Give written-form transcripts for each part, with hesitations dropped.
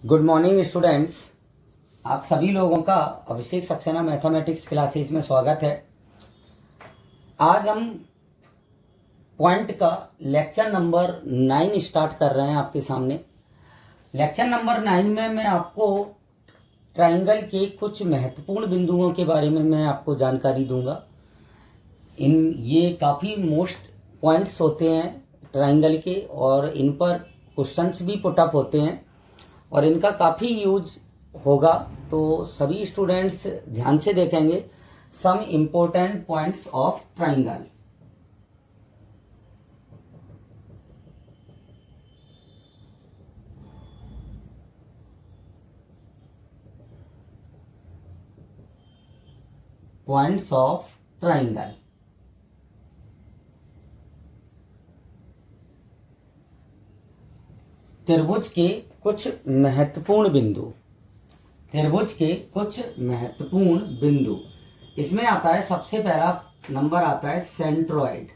Good morning students. आप सभी लोगों का अभिषेक सक्सेना मैथमेटिक्स क्लासेस में स्वागत है। आज हम पॉइंट का लेक्चर नंबर 9 स्टार्ट कर रहे हैं आपके सामने। लेक्चर नंबर 9 में मैं आपको ट्राइंगल के कुछ महत्वपूर्ण बिंदुओं के बारे में मैं आपको जानकारी दूंगा। ये काफ़ी मोस्ट पॉइंट्स होते हैं ट्राइंगल के और इन पर क्वेश्चंस भी पुटअप होते हैं और इनका काफ़ी यूज होगा, तो सभी स्टूडेंट्स ध्यान से देखेंगे। Some important points of triangle. Points of triangle. त्रिभुज के कुछ महत्वपूर्ण बिंदु। त्रिभुज के कुछ महत्वपूर्ण बिंदु इसमें आता है, सबसे पहला नंबर आता है centroid.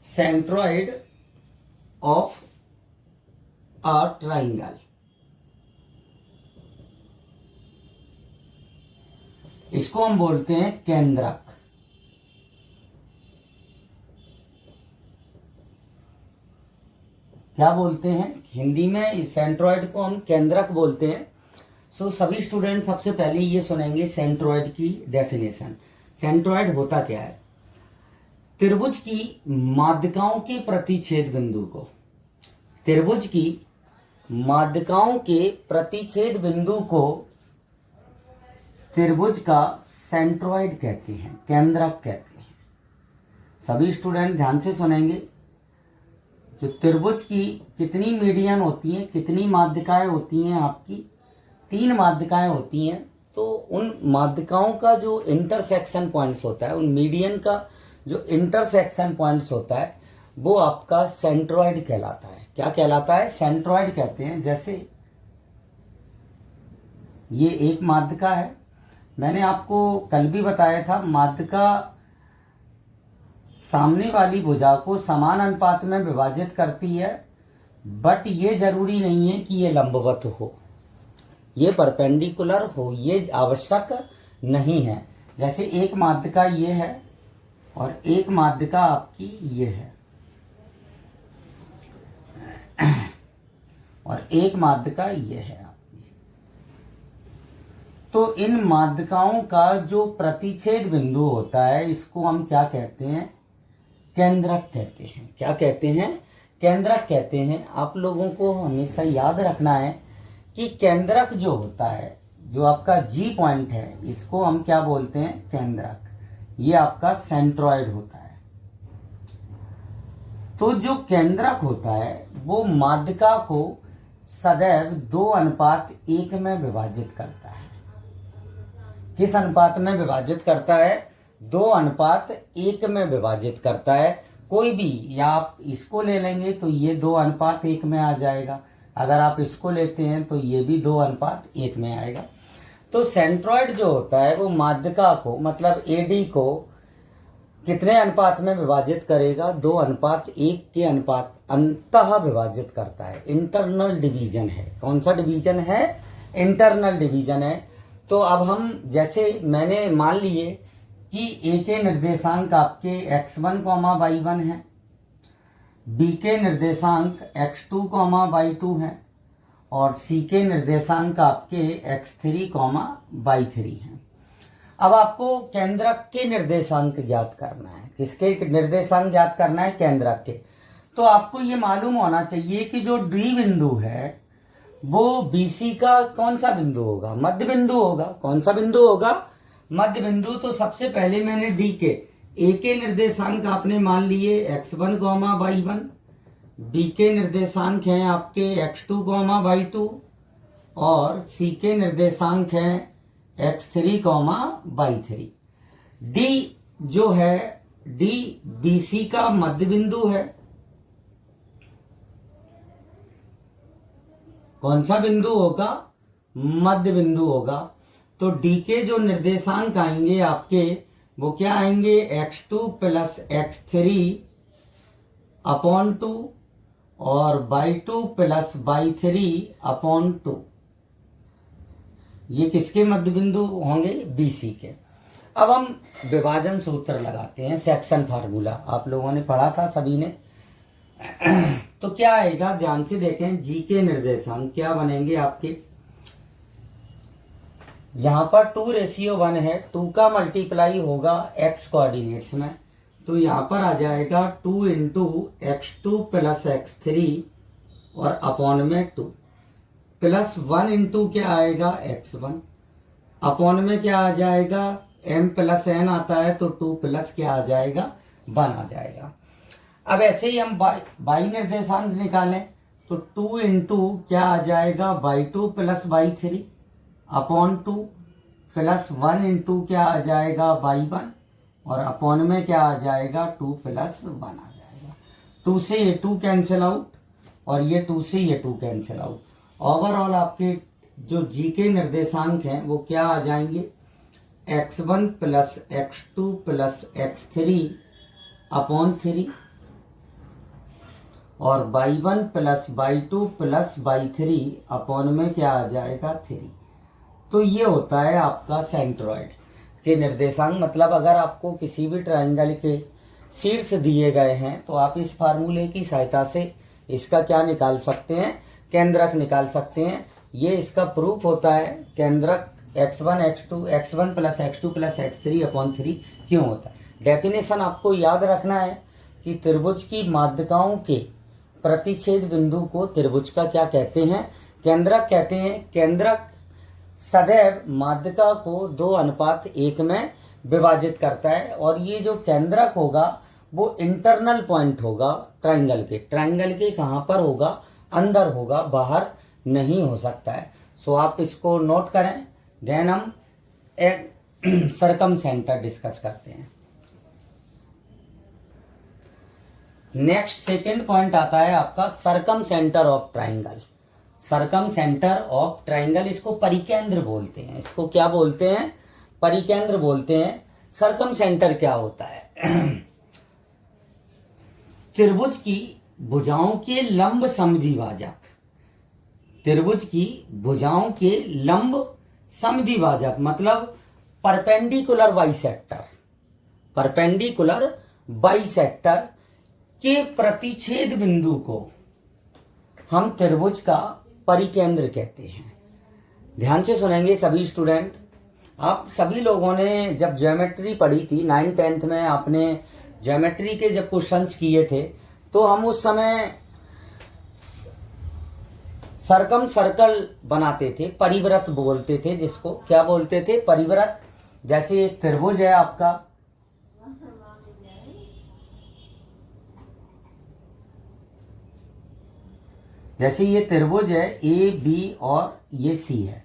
Centroid of a triangle. इसको हम बोलते हैं केंद्रक। क्या बोलते हैं हिंदी में? सेंट्रॉइड को हम केंद्रक बोलते हैं। सो सभी स्टूडेंट सबसे पहले ये सुनेंगे सेंट्रॉइड की डेफिनेशन। सेंट्रॉइड होता क्या है? त्रिभुज की माध्यिकाओं के प्रतिच्छेद बिंदु को, त्रिभुज की माध्यिकाओं के प्रतिच्छेद बिंदु को त्रिभुज का सेंट्रॉइड कहते हैं, केंद्रक कहते हैं। सभी स्टूडेंट ध्यान से सुनेंगे। जो त्रिभुज की कितनी मीडियन होती हैं, कितनी माध्यिकाएं होती हैं? आपकी 3 माध्यिकाएं होती हैं। तो उन माध्यिकाओं का जो इंटरसेक्शन पॉइंट्स होता है, उन मीडियन का जो इंटरसेक्शन पॉइंट्स होता है, वो आपका सेंट्रॉइड कहलाता है। क्या कहलाता है? सेंट्रॉइड कहते हैं। जैसे ये एक माध्यिका है, मैंने आपको कल भी बताया था, माध्यिका सामने वाली भुजा को समान अनुपात में विभाजित करती है, बट ये जरूरी नहीं है कि ये लंबवत हो, ये परपेंडिकुलर हो, ये आवश्यक नहीं है। जैसे एक माध्यिका ये है और एक माध्यिका आपकी ये है और एक माध्यिका ये है आपकी। तो इन माध्यिकाओं का जो प्रतिच्छेद बिंदु होता है, इसको हम क्या कहते हैं? केंद्रक कहते हैं। क्या कहते हैं? केंद्रक कहते हैं। आप लोगों को हमेशा याद रखना है कि केंद्रक जो होता है, जो आपका जी पॉइंट है, इसको हम क्या बोलते हैं? केंद्रक। ये आपका सेंट्रॉइड होता है। तो जो केंद्रक होता है वो माध्यिका को सदैव 2:1 में विभाजित करता है। किस अनुपात में विभाजित करता है? 2:1 में विभाजित करता है। कोई भी, या आप इसको ले लेंगे तो ये 2:1 में आ जाएगा, अगर आप इसको लेते हैं तो ये भी 2:1 में आएगा। तो सेंट्रॉइड जो होता है वो माध्यिका को, मतलब एडी को कितने अनुपात में विभाजित करेगा? 2:1 के अनुपात अंतः विभाजित करता है। इंटरनल डिवीजन है। कौन सा डिवीजन है? इंटरनल डिवीजन है। तो अब हम, जैसे मैंने मान लिए कि ए के निर्देशांक आपके x1, y1 है, बी के निर्देशांक x2, y2 है और सी के निर्देशांक आपके x3, y3 हैं। अब आपको केंद्रक के निर्देशांक ज्ञात करना है। किसके निर्देशांक ज्ञात करना है? केंद्रक के। तो आपको ये मालूम होना चाहिए कि जो डी बिंदु है वो बीसी का कौन सा बिंदु होगा? मध्य बिंदु होगा। कौन सा बिंदु होगा? मध्य बिंदु। तो सबसे पहले मैंने डी के, ए के निर्देशांक आपने मान लिए x1, y1, बी के निर्देशांक हैं आपके x2, y2 और सी के निर्देशांक हैं x3, y3। डी जो है, डी बीसी का मध्य बिंदु है। कौन सा बिंदु होगा? मध्य बिंदु होगा। तो डी के जो निर्देशांक आएंगे आपके, वो क्या आएंगे? x2 + x3/2 और बाई 2 प्लस बाई 3 अपॉन 2, ये किसके मध्य बिंदु होंगे? BC के। अब हम विभाजन सूत्र लगाते हैं, सेक्शन फार्मूला आप लोगों ने पढ़ा था सभी ने। तो क्या आएगा, ध्यान से देखें, जी के निर्देशांक क्या बनेंगे आपके। यहां पर 2:1 है, 2 का मल्टीप्लाई होगा x कोऑर्डिनेट्स में, तो यहां पर आ जाएगा 2 इंटू x2 प्लस x3 और अपॉन में 2 प्लस 1 इंटू क्या आएगा x1 अपॉन में क्या आ जाएगा m प्लस n आता है, तो 2 प्लस क्या आ जाएगा 1 आ जाएगा। अब ऐसे ही हम बाई निर्देशांक निकालें तो 2 इंटू क्या आ जाएगा by 2 plus by 3 upon 2 plus 1 into क्या आ जाएगा बाई 1 और अपॉन में क्या आ जाएगा 2 प्लस 1 आ जाएगा। 2 से ये 2 कैंसिल आउट और ये 2 से ये 2 कैंसिल आउट। ओवरऑल आपके जो जी के निर्देशांक हैं वो क्या आ जाएंगे, x1 plus x2 plus x3 upon 3 और by 1 plus by 2 plus by 3 upon में क्या आ जाएगा 3। तो ये होता है आपका सेंट्रॉइड के निर्देशांक। मतलब अगर आपको किसी भी ट्रायंगल के शीर्ष दिए गए हैं तो आप इस फार्मूले की सहायता से इसका क्या निकाल सकते हैं, केंद्रक निकाल सकते हैं। ये इसका प्रूफ होता है, केंद्रक x1 plus x2 plus x3 upon 3 क्यों होता है। डेफिनेशन आपको याद रखना है कि त्रिभुज की माध्यिकाओं के प्रतिच्छेद बिंदु को त्रिभुज का क्या कहते हैं, केंद्रक कहते हैं। केंद्रक सदैव माध्यिका को 2:1 में विभाजित करता है और ये जो केंद्रक होगा वो इंटरनल पॉइंट होगा ट्रायंगल के कहाँ पर होगा, अंदर होगा, बाहर नहीं हो सकता है। सो आप इसको नोट करें। देन हम एक सरकम सेंटर डिस्कस करते हैं। नेक्स्ट सेकंड पॉइंट आता है आपका circumcentre of triangle. Circumcentre of triangle, इसको परिकेंद्र बोलते हैं। इसको क्या बोलते हैं, परिकेंद्र बोलते हैं। सरकम सेंटर क्या होता है, त्रिभुज की भुजाओं के लंब समद्विभाजक, त्रिभुज की भुजाओं के लंब समद्विभाजक मतलब परपेंडिकुलर बाइसेक्टर, परपेंडिकुलर बाइसेक्टर के प्रतिच्छेद बिंदु को हम त्रिभुज का परिकेंद्र कहते हैं। ध्यान से सुनेंगे सभी स्टूडेंट। आप सभी लोगों ने जब ज्योमेट्री पढ़ी थी 9th 10th में, आपने ज्योमेट्री के जब क्वेश्चंस किए थे तो हम उस समय सरकम सर्कल बनाते थे, परिव्रत बोलते थे, जिसको क्या बोलते थे, परिव्रत। जैसे एक त्रिभुज है आपका, जैसे ये त्रिभुज है ए बी और ये सी है।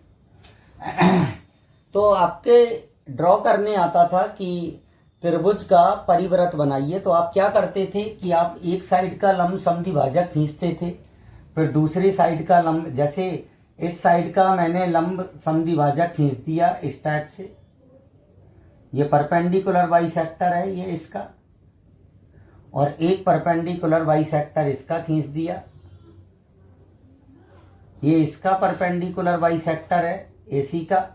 तो आपके ड्रॉ करने आता था कि त्रिभुज का परिव्रत बनाइए, तो आप क्या करते थे कि आप एक साइड का लंब समद्विभाजक खींचते थे, फिर दूसरी साइड का लंब, जैसे इस साइड का मैंने लंब समद्विभाजक खींच दिया इस टाइप से, ये परपेंडिकुलर बाइसेक्टर है ये इसका, और एक परपेंडिकुलर बाइसेक्टर इसका खींच दिया, ये इसका परपेंडिकुलर बाइसेक्टर है AC का,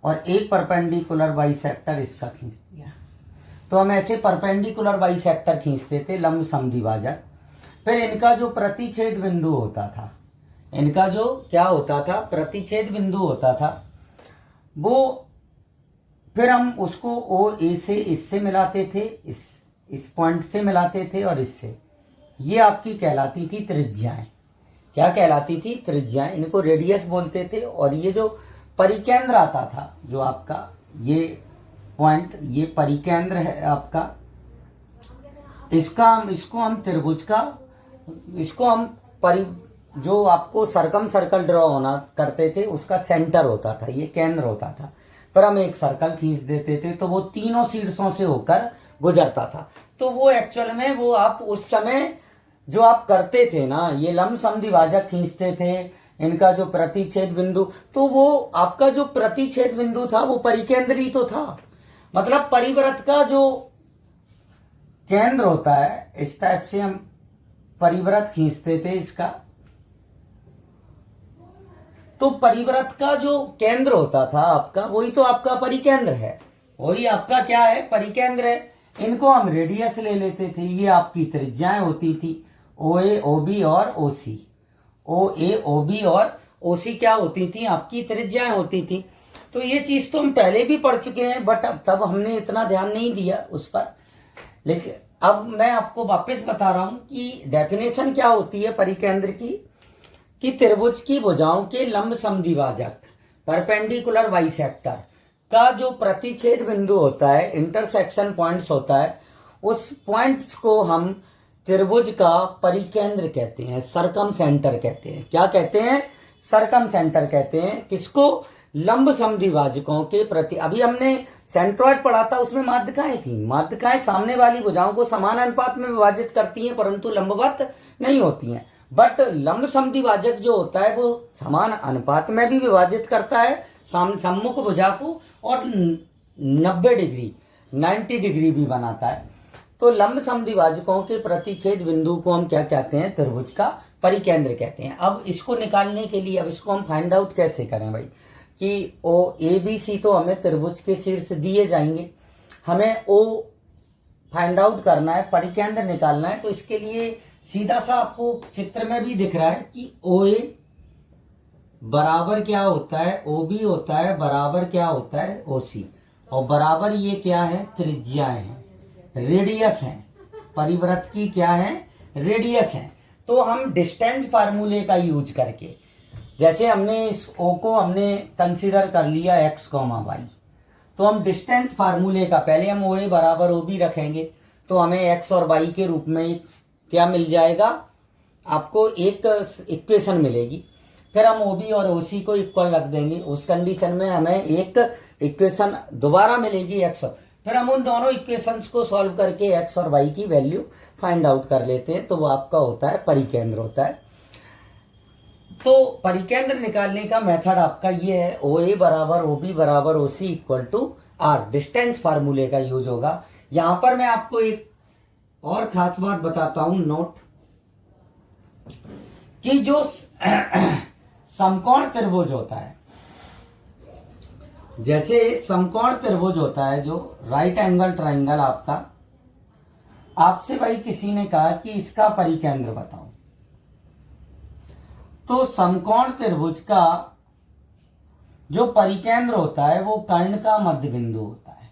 और एक परपेंडिकुलर बाइसेक्टर इसका खींच दिया। तो हम ऐसे परपेंडिकुलर बाइसेक्टर खींचते थे लंब समद्विभाजक। फिर इनका जो प्रतिच्छेद बिंदु होता था, इनका जो क्या होता था, प्रतिच्छेद बिंदु होता था, वो फिर हम उसको OA से इससे मिलाते थे, इस पॉइंट से मिलाते थे और इससे, ये आपकी कहलाती थी त्रिज्याएं। क्या कहलाती थी, त्रिज्याएं। इनको रेडियस बोलते थे। और ये जो परिकेंद्र आता था, जो आपका ये पॉइंट, ये परिकेंद्र है आपका, इसको हम त्रिभुज का, इसको हम जो आपको सरकम सर्कल ड्रॉ होना करते थे उसका सेंटर होता था, ये केंद्र होता था। पर हम एक सर्कल खींच देते थे तो वो तीनों शीर्षों से होकर गुजरता था। तो वो एक्चुअल में वो आप उस समय जो आप करते थे ना, ये लंब समद्विभाजक खींचते थे, इनका जो प्रतिच्छेद बिंदु, तो वो आपका जो प्रतिच्छेद बिंदु था वो परिकेंद्र ही तो था। मतलब परिव्रत का जो केंद्र होता है, इस टाइप से हम परिव्रत खींचते थे इसका। तो परिव्रत का जो केंद्र होता था आपका, वही तो आपका परिकेंद्र है, वही आपका क्या है, परिकेंद्र है। इनको हम रेडियस ले लेते थे, ये आपकी त्रिज्याएं होती थी, ओ ए ओ बी और ओ सी। ओ ए ओ बी और ओ सी क्या होती थी, आपकी त्रिज्याएं होती थी। तो ये चीज तो हम पहले भी पढ़ चुके हैं, बट अब तब हमने इतना ध्यान नहीं दिया उस पर। लेकिन अब मैं आपको वापस बता रहा हूं कि डेफिनेशन क्या होती है परिकेंद्र की, कि त्रिभुज की भुजाओं के लंब समद्विभाजक परपेंडिकुलर बाइसेक्टर का जो प्रतिच्छेद बिंदु होता है, इंटरसेक्शन पॉइंट्स होता है, उस पॉइंट्स को हम त्रिभुज का परिकेंद्र कहते हैं, सरकम सेंटर कहते हैं। क्या कहते हैं, सरकम सेंटर कहते हैं। किसको, लंब समद्विभाजकों के प्रति। अभी हमने सेंट्रॉइड पढ़ा था, उसमें माध्यिकाएं थी। माध्यिकाएं सामने वाली भुजाओं को समान अनुपात में विभाजित करती हैं, परंतु लंबवत नहीं होती हैं। बट लंब समद्विभाजक जो होता है वो समान अनुपात में भी विभाजित करता है सम्मुख भुजा को, और 90 डिग्री भी बनाता है। तो लंब समद्विभाजकों के प्रतिच्छेद बिंदु को हम क्या कहते हैं, त्रिभुज का परिकेंद्र कहते हैं। अब इसको निकालने के लिए, अब इसको हम फाइंड आउट कैसे करें भाई, कि ओ ए बी सी तो हमें त्रिभुज के शीर्ष दिए जाएंगे, हमें ओ फाइंड आउट करना है, परिकेंद्र निकालना है। तो इसके लिए सीधा सा आपको चित्र में भी दिख रहा है कि ओ ए बराबर क्या होता है, ओ बी होता है, बराबर क्या होता है, ओ सी, और बराबर ये क्या है, त्रिज्याएं हैं, रेडियस है, परिव्रत की क्या है, रेडियस है। तो हम डिस्टेंस फार्मूले का यूज करके, जैसे हमने इस ओ को हमने कंसीडर कर लिया एक्स कॉमा वाई, तो हम डिस्टेंस फार्मूले का, पहले हम ओ ए बराबर ओ बी रखेंगे, तो हमें एक्स और वाई के रूप में क्या मिल जाएगा, आपको एक इक्वेशन मिलेगी। फिर हम ओ बी और ओ सी को इक्वल रख देंगे, उस कंडीशन में हमें एक इक्वेशन दोबारा मिलेगी एक्स। फिर हम उन दोनों इक्वेशंस को सॉल्व करके एक्स और वाई की वैल्यू फाइंड आउट कर लेते हैं, तो वो आपका होता है परिकेंद्र होता है। तो परिकेंद्र निकालने का मेथड आपका ये है, ओ ए बराबर ओ बी बराबर ओ सी इक्वल टू आर, डिस्टेंस फार्मूले का यूज होगा। यहां पर मैं आपको एक और खास बात बताता हूं, नोट, कि जो समकोण त्रिभुज होता है, जैसे समकोण त्रिभुज होता है, जो राइट एंगल ट्राइंगल, आपका आपसे भाई किसी ने कहा कि इसका परिकेंद्र बताओ, तो समकोण त्रिभुज का जो परिकेंद्र होता है वो कर्ण का मध्य बिंदु होता है।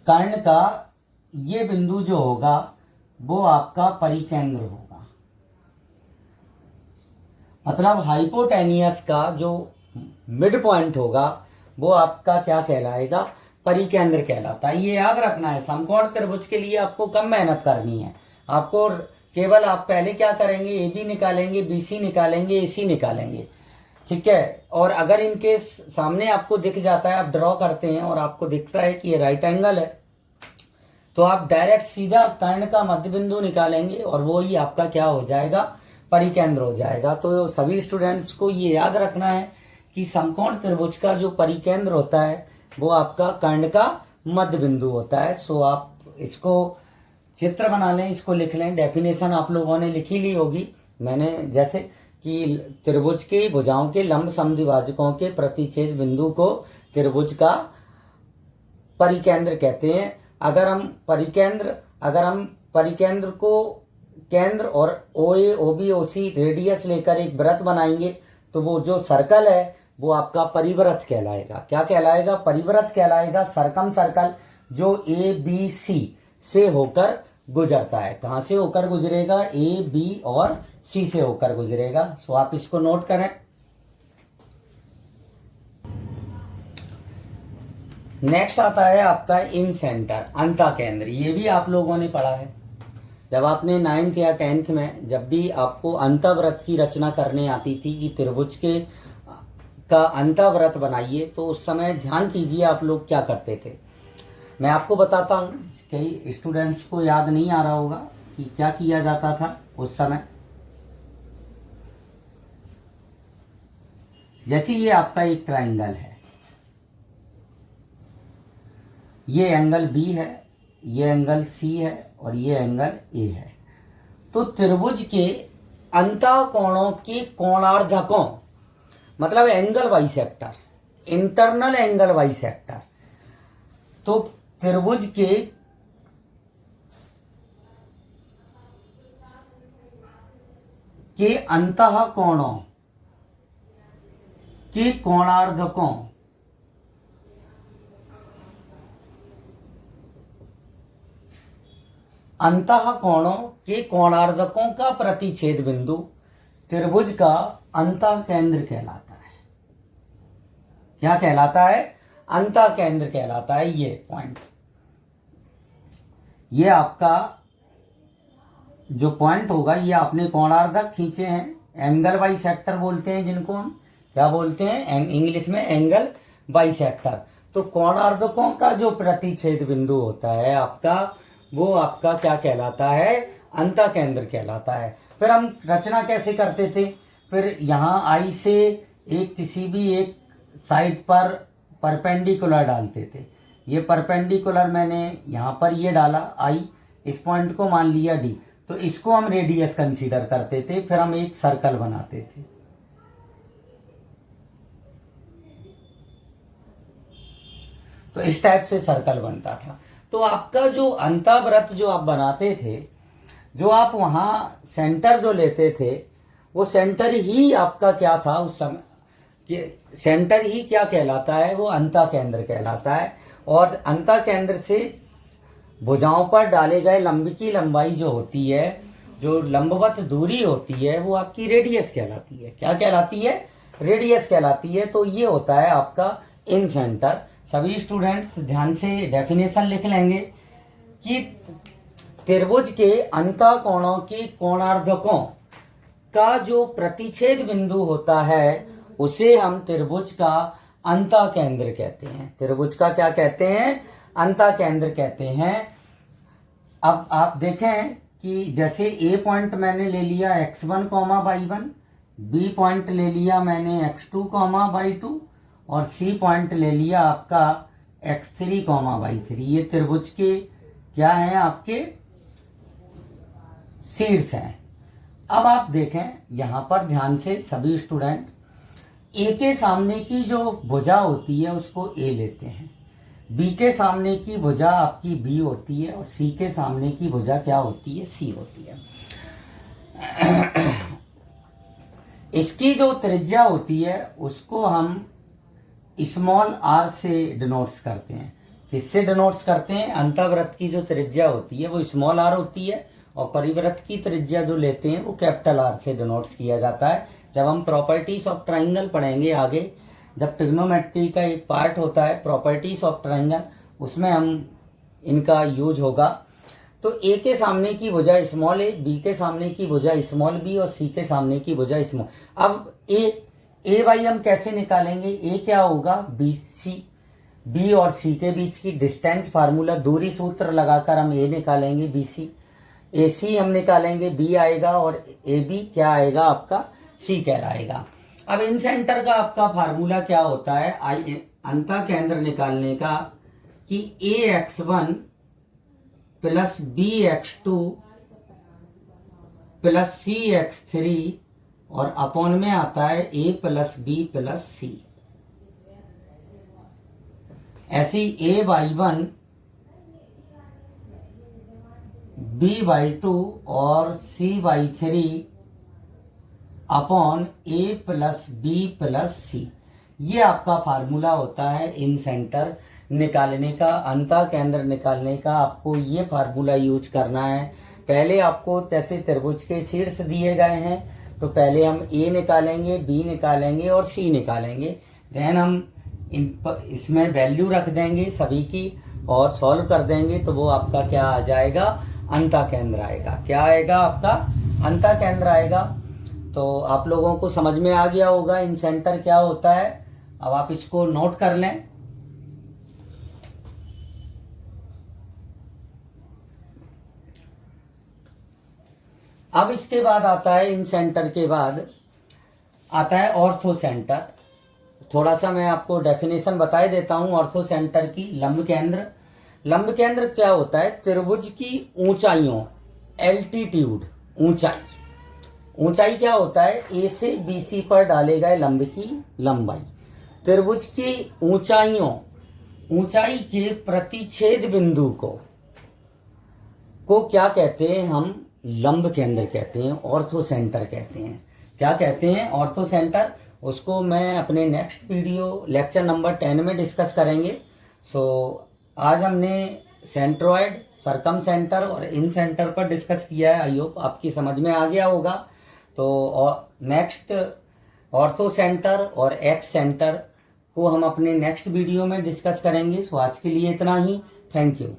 कर्ण का ये बिंदु जो होगा वो आपका परिकेंद्र होगा, मतलब हाइपोटेनियस का जो मिड पॉइंट होगा वो आपका क्या कहलाएगा, परिकेंद्र कहलाता है। ये याद रखना है, समकोण त्रिभुज के लिए आपको कम मेहनत करनी है। आपको केवल, आप पहले क्या करेंगे, ए बी निकालेंगे, बी सी निकालेंगे, ए सी निकालेंगे, ठीक है। और अगर इनके सामने आपको दिख जाता है, आप ड्रॉ करते हैं और आपको दिखता है कि ये राइट एंगल है, तो आप डायरेक्ट सीधा कर्ण का मध्य बिंदु निकालेंगे और वो ही आपका क्या हो जाएगा, परिकेंद्र हो जाएगा। तो सभी स्टूडेंट्स को ये याद रखना है कि समकोण त्रिभुज का जो परिकेंद्र होता है वो आपका कर्ण का मध्य बिंदु होता है। सो आप इसको चित्र बना लें, इसको लिख लें। डेफिनेशन आप लोगों ने लिखी ली होगी मैंने, जैसे कि त्रिभुज की भुजाओं के लंब समद्विभाजकों के प्रतिच्छेद बिंदु को त्रिभुज का परिकेंद्र कहते हैं। अगर हम परिकेंद्र को केंद्र और ओ ए ओ बी ओ सी रेडियस लेकर एक वृत्त बनाएंगे, तो वो जो सर्कल है वो आपका परिवृत्त कहलाएगा। क्या कहलाएगा, परिवृत्त कहलाएगा। सरकम सर्कल जो ए बी सी से होकर गुजरता है। कहां से होकर गुजरेगा, ए बी और सी से होकर गुजरेगा। सो आप इसको नोट करें। नेक्स्ट आता है आपका इन सेंटर, अंतः केंद्र। ये भी आप लोगों ने पढ़ा है जब आपने 9th या 10th में, जब भी आपको अंतःवृत्त की रचना करने आती थी कि त्रिभुज के का अंतःवृत्त बनाइए, तो उस समय ध्यान कीजिए आप लोग क्या करते थे। मैं आपको बताता हूँ, कई स्टूडेंट्स को याद नहीं आ रहा होगा कि क्या किया जाता था उस समय। जैसे ये आपका एक ट्राइंगल है, ये एंगल बी है, ये एंगल सी है और ये एंगल ए है। तो त्रिभुज के अंतःकोणों के कोणार्धकों, मतलब angle bisector, internal angle bisector. तो त्रिभुज के अंतःकोणों के कोणार्धकों, अंतःकोणों के कोणार्धकों का प्रतिच्छेद बिंदु त्रिभुज का अंतःकेंद्र कहलाता है। क्या कहलाता है? अंतःकेंद्र कहलाता है। ये पॉइंट, ये आपका जो पॉइंट होगा, ये आपने कोणार्धक खींचे हैं, एंगल बाइसेक्टर बोलते हैं जिनको हम क्या बोलते हैं इंग्लिश में, एंगल बाइसेक्टर। तो कोणार्धकों का जो प्रतिच्छेद बिंदु होता है आपका, वो आपका क्या कहलाता है? अंतःकेंद्र कहलाता है। फिर हम रचना कैसे करते थे? फिर यहाँ आई से एक किसी भी एक साइड पर परपेंडिकुलर डालते थे। ये परपेंडिकुलर मैंने यहाँ पर ये डाला आई, इस पॉइंट को मान लिया डी, तो इसको हम रेडियस कंसीडर करते थे। फिर हम एक सर्कल बनाते थे। तो इस टाइप से सर्कल बनता था। तो आपका जो अंतःवृत्त जो आप बनाते थे, जो आप वहां सेंटर जो लेते थे, वो सेंटर ही आपका क्या था उस समय, सेंटर ही क्या कहलाता है? वो अंतःकेंद्र कहलाता है। और अंतःकेंद्र से भुजाओं पर डाले गए लंब की लंबाई जो होती है, जो लंबवत दूरी होती है, वो आपकी रेडियस कहलाती है। क्या कहलाती है? रेडियस कहलाती है। तो ये होता है आपका इन सेंटर। सभी स्टूडेंट्स ध्यान से डेफिनेशन लिख लेंगे कि त्रिभुज के अंतःकोणों के कोणार्धकों का जो प्रतिच्छेद बिंदु होता है, उसे हम त्रिभुज का अंतःकेंद्र कहते हैं। त्रिभुज का क्या कहते हैं? अंतःकेंद्र कहते हैं। अब आप देखें कि जैसे ए पॉइंट मैंने ले लिया x1, y1, बी पॉइंट ले लिया मैंने x2, y2, और सी पॉइंट ले लिया आपका x3, y3। ये त्रिभुज के क्या हैं? आपके शीर्ष हैं। अब आप देखें यहां पर ध्यान से सभी स्टूडेंट, ए के सामने की जो भुजा होती है उसको ए लेते हैं, बी के सामने की भुजा आपकी बी होती है, और सी के सामने की भुजा क्या होती है? सी होती है। इसकी जो त्रिज्या होती है उसको हम स्मॉल आर से डिनोट्स करते हैं। किससे डिनोट्स करते हैं? अंतःवृत्त की जो त्रिज्या होती है वो स्मॉल आर होती है, और परिवृत्त की त्रिज्या जो लेते हैं वो कैपिटल आर से डिनोट्स किया जाता है। जब हम प्रॉपर्टीज ऑफ ट्राइंगल पढ़ेंगे आगे, जब ट्रिग्नोमेट्री का एक पार्ट होता है प्रॉपर्टीज ऑफ ट्राइंगल, उसमें हम इनका यूज होगा। तो ए के सामने की भुजा स्मॉल ए, बी के सामने की भुजा स्मॉल बी, और सी के सामने की भुजा स्मॉल। अब ए वाई हम कैसे निकालेंगे? ए क्या होगा? बी सी, बी और सी के बीच की डिस्टेंस फार्मूला, दूरी सूत्र लगाकर हम ए निकालेंगे, बी सी। ए सी हम निकालेंगे, बी आएगा, और ए बी क्या आएगा? आपका सी कहलाएगा। अब इन सेंटर का आपका फार्मूला क्या होता है अंतःकेंद्र निकालने का? कि ax1 plus bx2 plus cx3 और अपॉन में आता है a plus b plus c। ऐसी a/1 b/2 और c/3 upon a plus B plus C. ये आपका फार्मूला होता है इन सेंटर निकालने का, अंतःकेंद्र निकालने का। आपको ये फार्मूला यूज करना है। पहले आपको जैसे त्रिभुज के शीर्ष दिए गए हैं, तो पहले हम ए निकालेंगे, बी निकालेंगे और सी निकालेंगे। देन हम इसमें वैल्यू रख देंगे सभी की और सॉल्व कर देंगे, तो वो आपका क्या आ जाएगा? अंतःकेंद्र आएगा। क्या आएगा? आपका अंतःकेंद्र आएगा। तो आप लोगों को समझ में आ गया होगा इन सेंटर क्या होता है। अब आप इसको नोट कर लें। अब इसके बाद आता है, इन सेंटर के बाद आता है ऑर्थो सेंटर। थोड़ा सा मैं आपको डेफिनेशन बता देता हूं ऑर्थो सेंटर की। लंब केंद्र, लंब केंद्र क्या होता है? त्रिभुज की ऊंचाइयों, एल्टीट्यूड, ऊंचाई क्या होता है? ए से बी सी पर डाले गए लंब की लंबाई। त्रिभुज की ऊंचाई के प्रतिच्छेद बिंदु को क्या कहते हैं? हम लंब केंद्र कहते हैं, ऑर्थो सेंटर कहते हैं। क्या कहते हैं? Ortho centre. उसको मैं अपने नेक्स्ट वीडियो लेक्चर नंबर 10 में डिस्कस करेंगे। सो आज हमने सेंट्रॉयड, सरकम सेंटर और इन सेंटर पर डिस्कस किया है। आई होप आपकी समझ में आ गया होगा। तो नेक्स्ट ऑर्थो सेंटर और एक्स सेंटर को हम अपने नेक्स्ट वीडियो में डिस्कस करेंगे। सो आज के लिए इतना ही। Thank you.